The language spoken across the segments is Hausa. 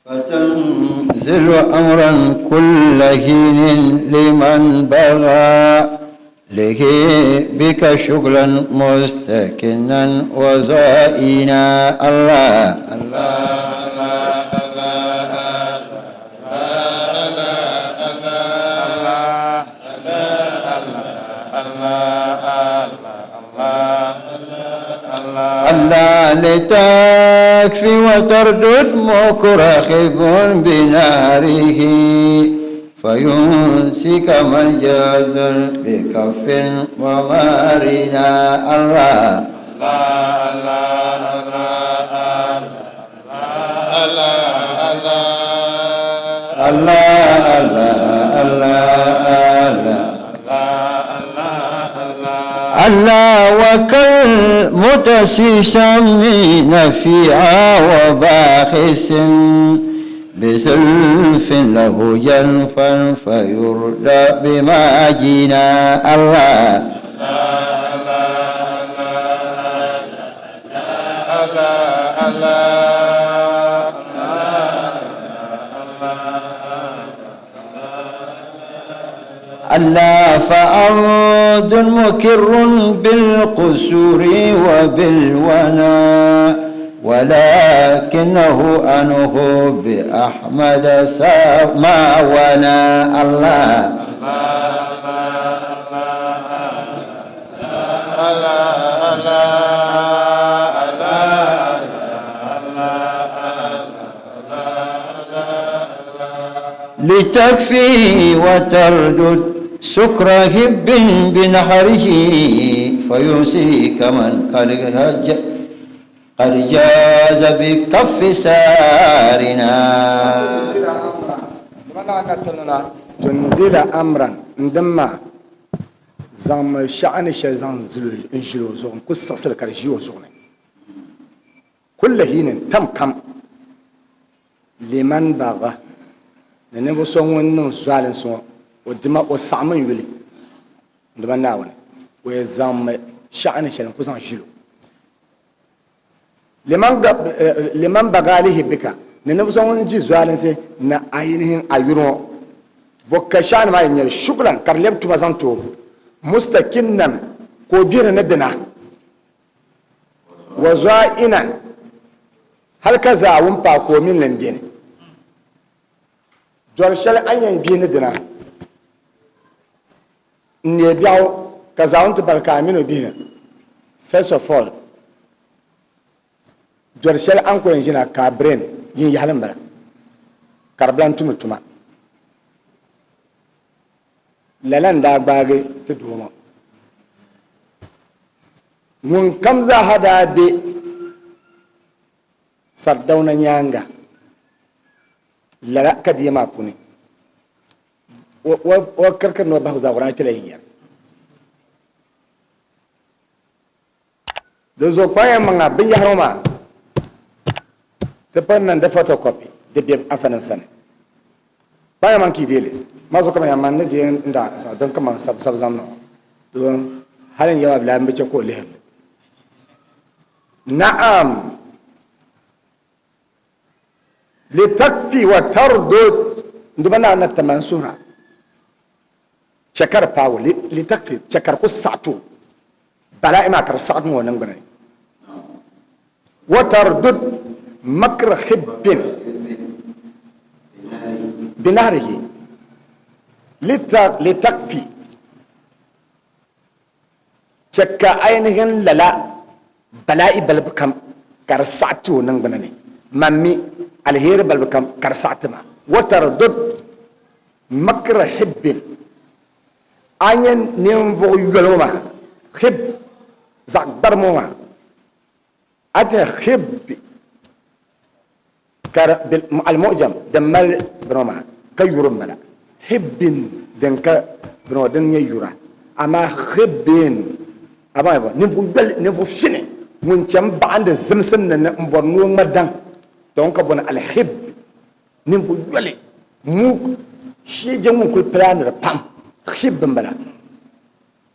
فتنزل أمرا كل حين لمن بغى له بك شغلا مستكنا وزائنا الله الله لتكفي وتردد مكرخب بناره فينسك من جاز بكف ومارنا الله الله الله وكالمتسمين فيها وباخس بسلف له جنفا فيردى بما جينا الله الله فأرض مكر بالقسور وبالونا ولكنه أنه بأحمد ما ونا الله لتكفي وتردد سكر هب بنحره فيمسيك من قد جاز بكف سارنا تنزيل أمرا ندما زم شأن الشيطان انجلو زون كسر كرجيو زون كل حين تم كم لمن بغى نبو سون زوالن سون ودما وسامن يولي ندما ناون ويزم شأن الشيطان كسر جلو liman bagalihi bika ne nabi son ji zualin sai na ainihin ayuro bokka shan ma yin shukran karlem tuma zanto mustakinnan ko bira na dana wa za'inan hal ka zawun fa ko min lambe ne dorshal anyan bi na dana ne biawo ka zawun ta barka mino bi ne first of all dorshal an ko yanzu na ka brain yin yalan bara karblan tuma lalan da gbage ta doma mun kam za hada be sardauna nyanga lala kadiyama kuni wa karkar no bahu za qur'an kila yin da zo kwayan manga bin yahroma ta fannin da photocopy da biyan afanin sani bayan man ki dele masu kama ya man da inda don kama sab zamno don halin yawa bila mbice ko lehel na'am litakfi wa tardud ndubana na tamansura chakar pawo litakfi chakar ko sato bala'i ma kar sa'ad mu wannan gane wa tardud مكر خب بنهره لتكفي شكا أينهن للا بلائي بلبكم كرساتو ننبنني مامي الهير بلبكم كرساتما وتردد مكر حب أين ننفو يلوما خب زقبر موما أجل خب المؤجم دمال بنوما كيورم بلا حبين دنك بنو دن يورا اما خبين اما نفو شنه من جم بعند زمسم نبرنو مدان دونك بون الحب نفو يولي مو شي جمو كل بلان بام خب بلا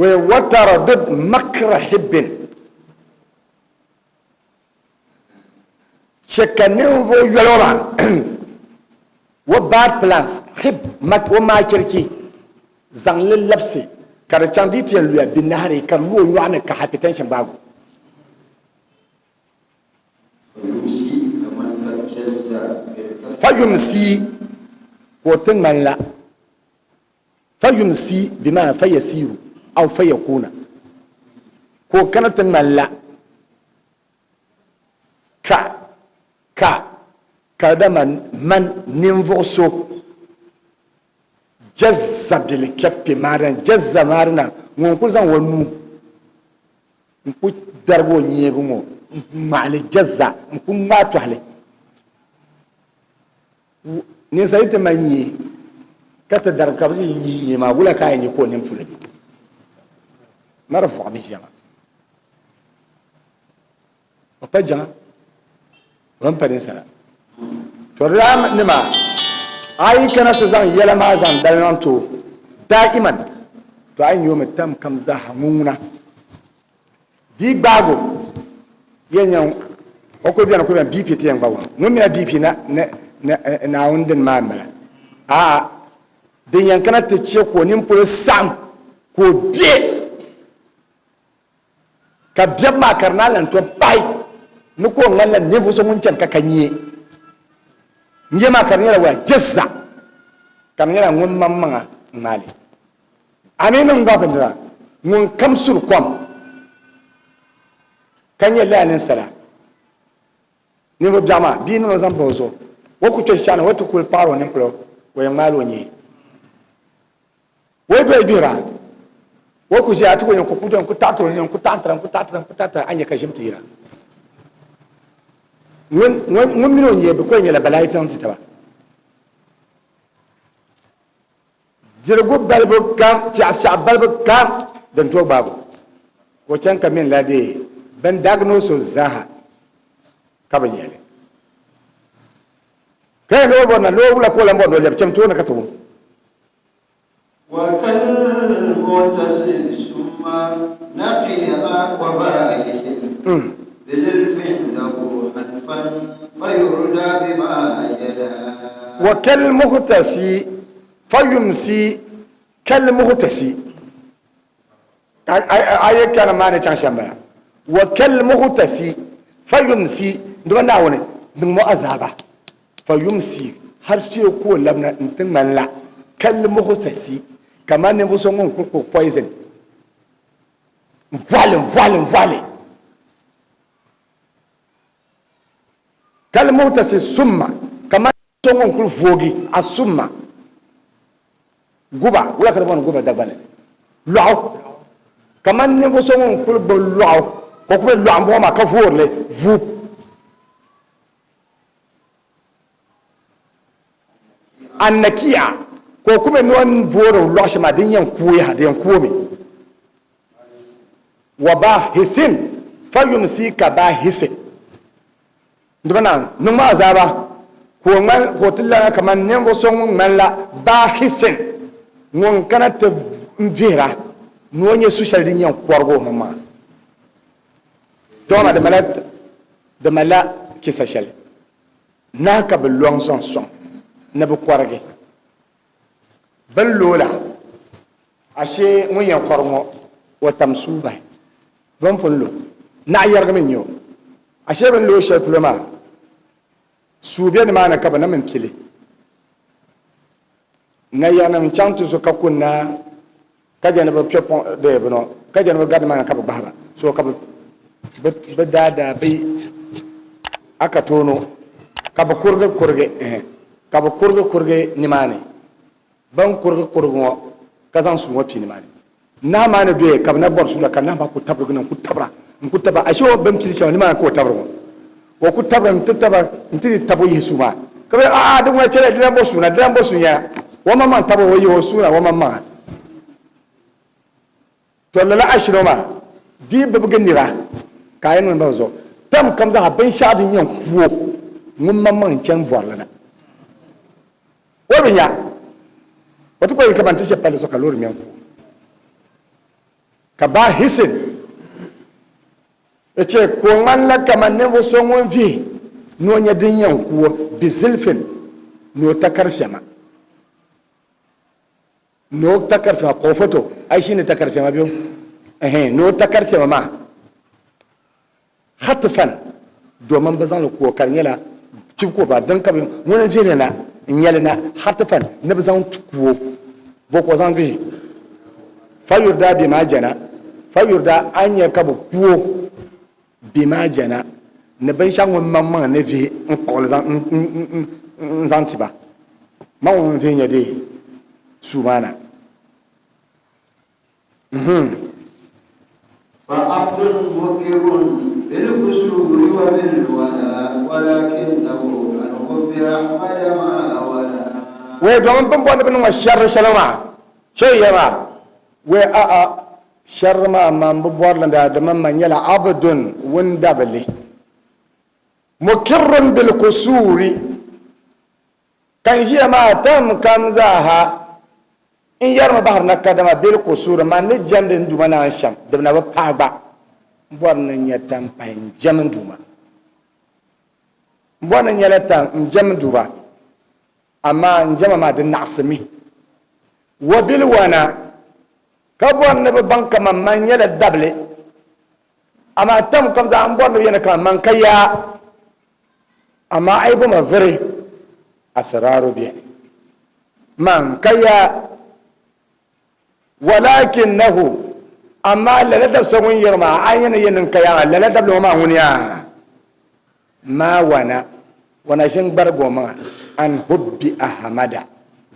ووتر ضد مكر حبين shekanin vo yaloma wa bad plans khib mak wa ma kirki zang lillapsi kar chandi tiyan luya binahari kar luo nyane ka hypertension bago fayumsi ko tin manla fayumsi bima fayasiru aw fayakuna ko kana tin manla kada man ninvuɣuso jazza bil kaffi maran jazza marina ŋun ku zaŋ o nuu n ku darigi o nyeegu ŋo ŋmaɣali jazza n ku ŋmaa tɔhali ninsali ti mali nyee ka ti darigi ka bi zi nyee maa wula ka a yɛn nyɛ ka o nin puli bi mari vuɣumi ʒiɛŋa o pa jaŋa o pa ninsala to ram nima ayi kana ta zan yɛla maa zaŋ dalinan to da'iman to ayi yomi tam kam zaha ŋuna di gbaago yɛn nyɛ o ko biɛni bp ti yɛn gba wa ŋun mina bp naawuni din maa mala a din yɛn kana ti chɛ ko nimpolo saɣam ko bie ka biɛbu maa ka di naa lan to pahi ni ko ŋmanila ninvuɣu so ŋun chɛni ka nyɛ nyɛ maa ka di nyɛla waa jazza ka di nyɛla ŋun maŋmaŋa n maali ami niŋ gba bindira ŋun kam suri kom ka nyɛ laa ninsala ninvuɣu biɛɣu maa bia niŋ zaŋ ba o zuɣu wo ku kpɛ shani wo ti kuli paɣari o nimpolo o yɛn ŋmaali o nyee wo do bihira wo ku ʒiya ti ku yɛn ku taɣatira n ku taɣatira a nyɛ ka ʒim ti yira ŋun mini o nyee bi ko nyɛla balaa ti niŋ ti taba dirigu balibu kam fiɛɣu balibu kam din to gbaago ko chɛŋ ka min la de bin diagnose zaaha ka bi nyɛli kaya no bona no wula ko lambo no lebcem to na katu wa kal mutasil summa naqiya wa ba'is bizilfin lahu hanfan fayurda bima jada wa kal muhtasi fayumsi kal muhtasi ay kana mane chan shamba wa kal muhtasi fayumsi ndo na woni dum mo azaba fayumsi har ce ko labna tin manla kal muhtasi kamar ne buso ngun ko poison vale kal muhtasi summa kamar to ngun ko fogi asumma guba wala ka bon guba dagbale lo kamar ne buso ngun ko bo lo ko ko lo ambo ma ka forle vu annakiya ko kuma non voro loshi ma din yan kuya da yan komi wa ba hisin fayumsi ka ba hisin ndubana numa zaba ko man ko tilla kaman ne vo son man la ba hisin ngon kana te mvira no nye social din yan korgo mama doma de mala kisa shal na ka belong son na bi kɔrigi bin loola ashe ŋun yɛn kɔri ŋɔ o tam suu bahi bin pun lo naɣa yɛrigimi n nyɛ o ashe bin loo shɛli polo maa suu be nimaani ka bi na min pili na yɛnim chaŋ ti so ka kunna ka jɛ ni bi pɛ pɔŋ de bino ka jɛ ni bi gari nimaani ka bi gbahaba so ka bi daadaa bi aka toono ka bi kurigi ka bi kurigi nimaani ban kurigi ŋɔ ka zaŋ suu ŋɔ pi nimaani naɣa maa ni doya ka bi na bɔri suu la ka naɣa maa ku tabirigi na n ku tabira ashe o bin pili shɛli nimaani ka o tabiri ŋɔ o ku tabira n ti di tabi o yihi suu maa ka bi di ŋuna chɛla di lan bɔ suu na di lan bɔ suu nyɛla o ma maŋ tabi o yihi o suu na o ma maŋa to lala ashiro maa di bibigi nira ka a yɛn niŋ ba zuɣu tam kam zaɣa binshɛɣu din yɛn kuo ŋun ma maŋ chɛni bɔrili na o bi nya o ti ko yi kaman ti shɛ palli so ka loori mɛn ka baa hisin ce ko ŋmanila kaman ninvuɣu so ŋun vi ni o nyɛ din yɛn kuo bi zilfin no takar shema no takar shema ko foto ai shine takar shema biyo no takar shema ma hatfan domin ba zan la kokar yala cibko ba dan kabe mun jere na nyalna hatfan na ba zan tukuwo bo ko zan bi fayurda bi majana fayurda anya kabo kuwo bi majana ne ban shan wani mamman na fi in kawal zanti ba mawon fi yade su mana فعقل مكر بالقصور وبالولاء ولكنه الحب أحمد ما ولا wai domin bin bwani bin wa sharri shalama shi yama wai a sharri ma amma bi bwani da mamman yala abdun wanda bale mukirrin bil kusuri kan jiya ma tam kam zaha in yarma bahar nakadama bil kusuri ma ni jamden duma na sham da na ba pagba bwarnan ya tam pain jamin duma bwarnan ya tam jamin duma amma jama ma din nasmi wa bil wana ka bwarna ba banka man yala dable amma tam kam za an bwarna yana kan man kayya amma ai ba ma vire asraru biya man kaya walakinahu amma laladab sawun yarma ayana yanin kaya laladab lo ma wuniya ma wana shin bargo ma an hubbi ahmada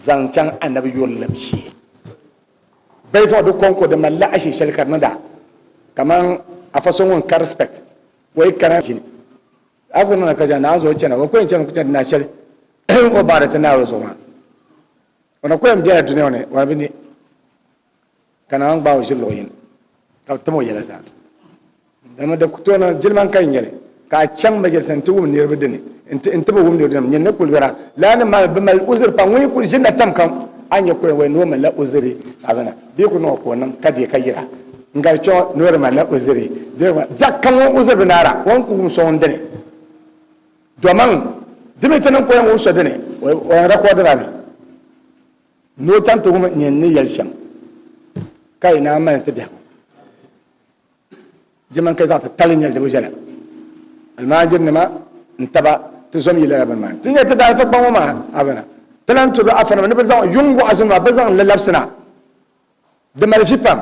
zancan annabi yullam shi bai fa du konko da malla ashi shalkar nada kaman a fason won ka respect wai kana shi aguna na kaja na zo cena ko en cena ko na shel o bare ta na zo ma wana ko en biya dunne one wa bini kana an bawo shi loyin ka tamo yala sa dama da ku to na jilman kan yele ka can majalisan tu ne rubude ne in taba wumne ne nyen ne kulgara la na ma bi mal uzur pa wi kul jinna tam kam anya ko wai no mal la uzuri abana bi ku no ko nan kaje kayira ngar cho no mal la uzuri de ma jakkan won uzur binara won ku so on dene domin dimitanin koyon wusa da ne wani rakodara ne no can ta kuma nyenni yalshan kai na mana ta biya jiman kai za ta talin yal da bujala almajir ne ma in taba ta zom yila ban ma tun ya ta da fa ban ma abana talan to da afana ne bazan yungu azuma bazan lalabsina da malfipam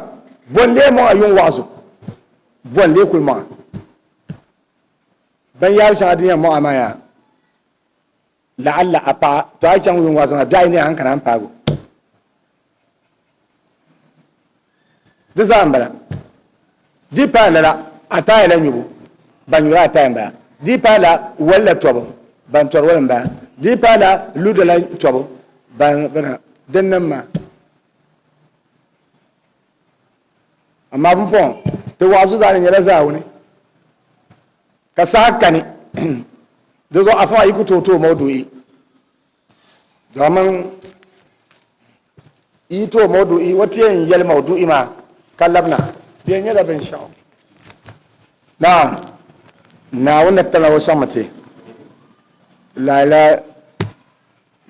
bolle mo ayungu azu bolle kul ma ban yar shan adiyan mu amaya la'alla apa to ai can yunwa zama dai ne hankana an fago da zambara di pala ataya la nyugo ban yura ataya ba di pala wala tobo ban tor wala ba di pala ludo la tobo ban bana dennan ma amma bun pon to wazu zani yala zawo ne ka saka ne da zo a fa yi kutoto maudu'i domin ito maudu'i wata yin yal maudu'i ma kallabna da yin yada bin sha'o na wannan tana wasu mace lala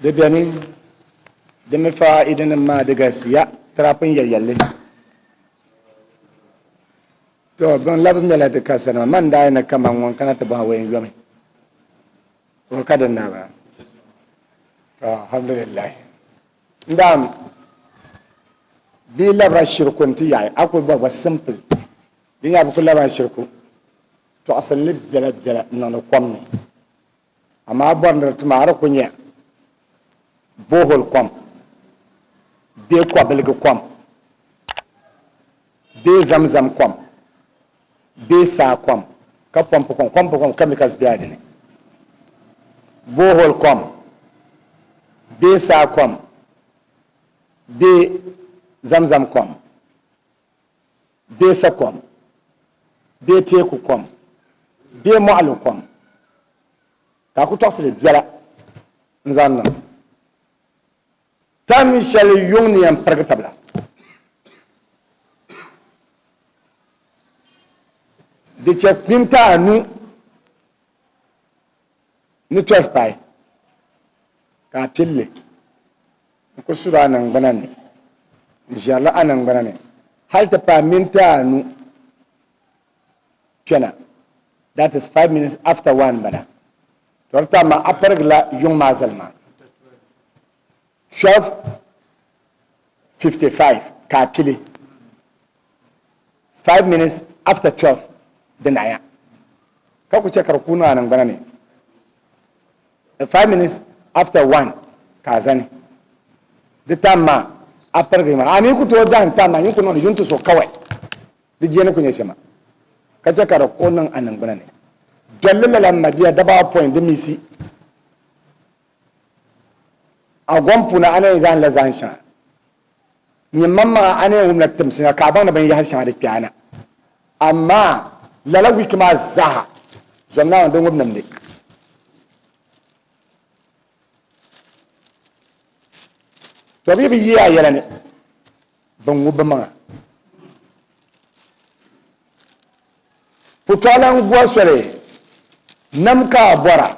da biyani da mafa idan ma daga siya tarafin yaryalle to ban labin mela da kasana man da yana kaman wankan ta ba wayin gami ko kada na ba to alhamdulillah ndam bi labra shirkun ti yayi akwai ba simple din ya bu labra shirku to asali jala nan kwamne amma bondar tumara kunya bohol kwam be kwabalga kwam be zamzam kwam be sa kwam ka pompo kwam chemicals biya dine bohol kwam be sa kwam be zamzam kwam be sa kwam be teku kwam be mo'alu kwam ka ku toxile biala nzanna tam shall union pergatabla de che pinta anu ni 12 pai ka pilli n ku suri a nangbana ni n ʒɛrila a nangbana ni hali ti paai minti anu kpɛna that is 5 minutes after 1 bala to di taama a pirigila yuŋ maa zali maa 12:55 ka a pili 5 minutes after 12 di naya ka ku chɛ ka di kuu niŋ a nangbana ni 5 minutes after 1 ka a zani di tam maa a pirigi maa a mi ku tooi dahin tam maa yin ku niŋdi yunti so kawai di jeeni ku nyɛ shɛma ka chɛ ka di kuu niŋ a nangbana ni dolli lala mabiya dabaa point di misi a gom puuni a na yɛn zaŋ la zaham shɛŋa nyimman maa a na yɛn wumna timsiŋa ka a baŋ na binyahari shɛŋa di kpɛana amma lala wiki maa zaha zom naa di ŋubi nimdi to bi yi a yɛla ni bin ŋubi maŋa putɔɣala n bɔ soli nam ka a bɔra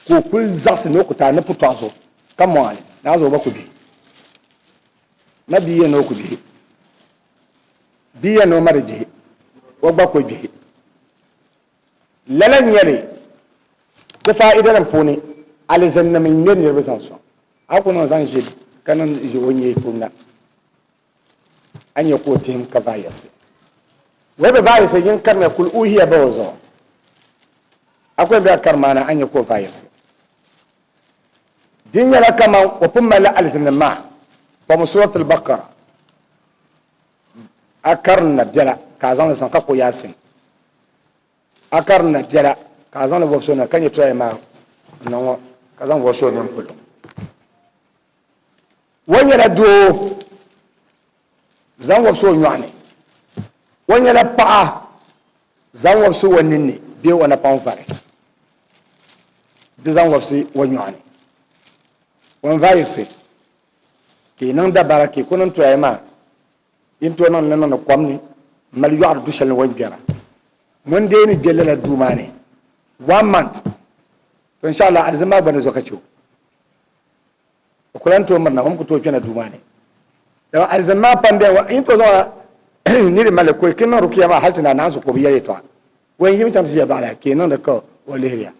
ka o kuli zaɣasi ni o ku taa ni putɔɣu zuɣu ka mɔɣali naa zuɣu ba ku bihi na bia ni o ku bihi bia ni o mari bihi o gba ku bihi lala nyɛli di faa'ida nim puuni alizan nim n ŋmɛ niriba zaŋ sɔŋ a ku niŋ zaŋ ʒi ka niŋ ʒi o nyee puuni a nyɛ ka o tihim ka vaayasi wai ba vaayasi yin karima kuli uhiya ba o zuɣu akwai biya karma na an yi ko virus din yala kama o pun mala alzin ma ba mu suratul baqara akarna bela ka zan san ka ko yasin akarna bela ka zan bo so na kan yi try ma no ka zan bo so nan pulu wani la do zan wo so nwane wani la pa zan wo so wani ne bi wani pan fare di zaŋ wabisi o nyɔɣani ŋun vaayisi ka yi niŋ dabara ka yi ku niŋ tɔya maa yin to niŋ niŋ kom ni mali yɔɣiri du shɛli ni wan gbɛra ŋun dee ni gbɛli la duu maa ni 1 month to inshallah alizin maa gba ni zɔ ka chɛ o ku lan to mirina ŋun ku to kpɛna duu maa ni dama alizin maa pam bɛ yin to zaŋ ni di mali ko ki niŋ rukiya maa hali ti na naan su ko bi yɛli tɔɣa wen yim chaŋ ti ʒiya baɣala ka yi niŋdi ka o lihiriya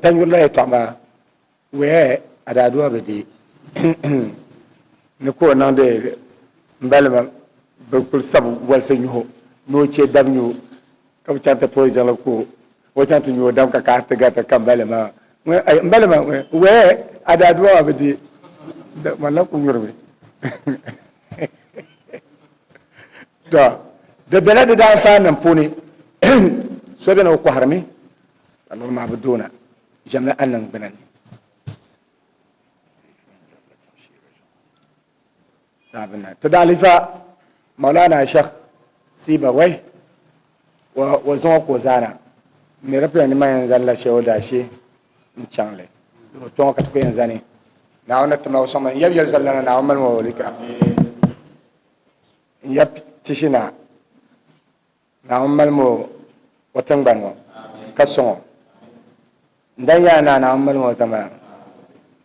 tan yurla ya tɔɣa wɛɛ a daa duwa bi di ni ko niŋ di mbalima bi kuli sabi walisi nyuho ni o chɛ dab nyuho ka bi chaŋ ti pori jaŋla ko o chaŋ ti nyuho dam ka kaa ti garita ka mbalima wɛɛ a daa duwa bi di man la ku nyurimi to di bela di daa faa nim puuni so bɛna o kɔhirimi ka lɔri maa bi doona ʒɛmli a nangbana ni ti daa lifa maulana shekh siba wai wa zaŋɔ ko zaana mi di pɛla ni ma yɛn zani la shɛli o daa shee n chaŋli o tɔŋɔ ka ti ku yɛn zani naawuni tima o sɔŋ n yɛbi yɛli zali lana naawuni mali ma o lika n yɛbi tishi na naawuni mali ma o tingbani ŋɔ ka sɔŋɔ ndan yaa na naawuni mali ma o tama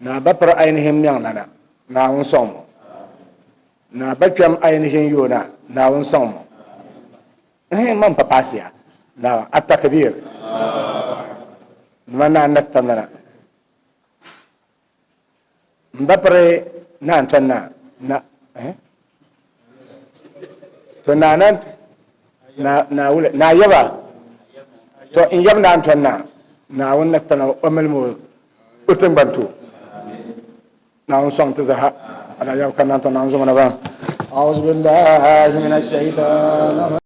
na ba piri ainihin miɛŋ lana naawuni sɔŋ mo na ba kpɛm ainihin yoona naawuni sɔŋ mo man pa paasiya na atakbir nima na tam lana n ba piri naan tɔn na to na wuli na yaba to in yab naan tɔn naawuni na tana o mali ma o tingbanto naawuni sɔŋ ti zaha ala yab ka naan tɔn naawuni zɔŋ na ba أعوذ بالله من الشيطان